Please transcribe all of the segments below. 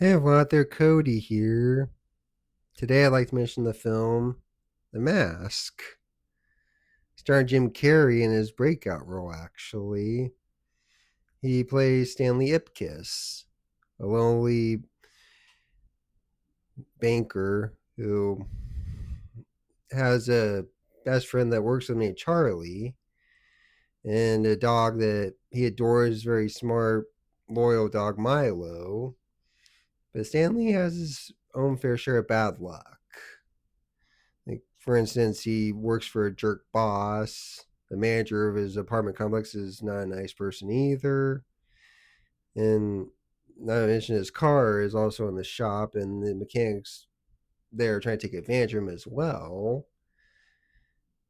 Hey everyone out there, Cody here. Today I'd like to mention the film The Mask, starring Jim Carrey in his breakout role, actually. He plays Stanley Ipkiss, a lonely banker who has a best friend that works with him named Charlie, and a dog that he adores, very smart, loyal dog Milo. But Stanley has his own fair share of bad luck. Like, for instance, he works for a jerk boss. The manager of his apartment complex is not a nice person either. And not to mention his car is also in the shop, and the mechanics there are trying to take advantage of him as well.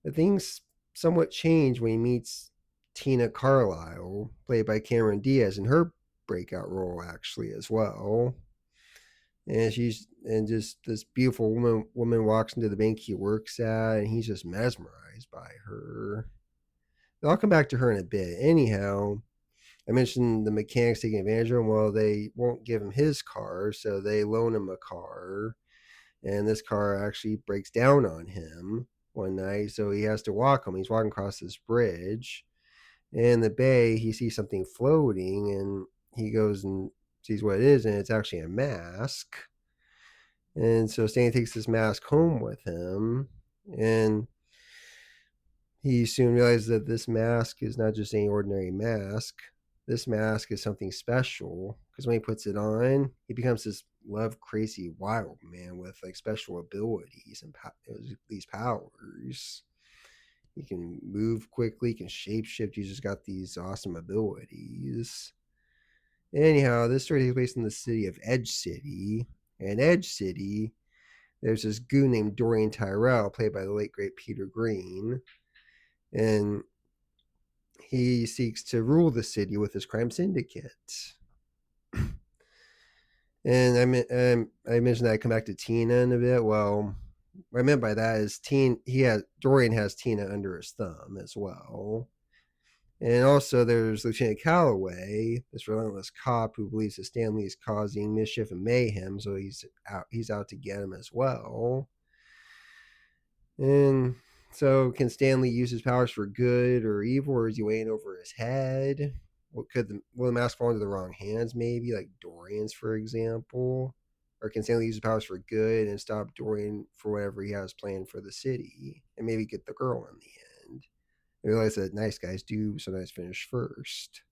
But things somewhat change when he meets Tina Carlisle, played by Cameron Diaz, in her breakout role actually as well. And just this beautiful woman walks into the bank he works at, and he's just mesmerized by her. I'll come back to her in a bit. Anyhow, I mentioned the mechanics taking advantage of him. Well, they won't give him his car, so they loan him a car, and this car actually breaks down on him one night, so he has to walk home. He's walking across this bridge. In the bay, he sees something floating, and he goes and sees what it is, and it's actually a mask. And so Stanley takes this mask home with him, and he soon realizes that this mask is not just any ordinary mask. This mask is something special because when he puts it on, he becomes this love crazy wild man with like special abilities and these powers. He can move quickly, he can shapeshift. He's just got these awesome abilities. Anyhow, this story takes place in the city of Edge City. And Edge City, there's this goon named Dorian Tyrell, played by the late great Peter Green, and he seeks to rule the city with his crime syndicate. And I mentioned that I come back to Tina in a bit. Well, what I meant by that is Dorian has Tina under his thumb as well. And also there's Lieutenant Calloway, this relentless cop who believes that Stanley is causing mischief and mayhem, so he's out to get him as well. And so, can Stanley use his powers for good or evil, or is he weighing over his head? Will the mask fall into the wrong hands? Maybe like Dorian's, for example, or can Stanley use his powers for good and stop Dorian for whatever he has planned for the city, and maybe get the girl in the end? I realize that nice guys do sometimes finish first.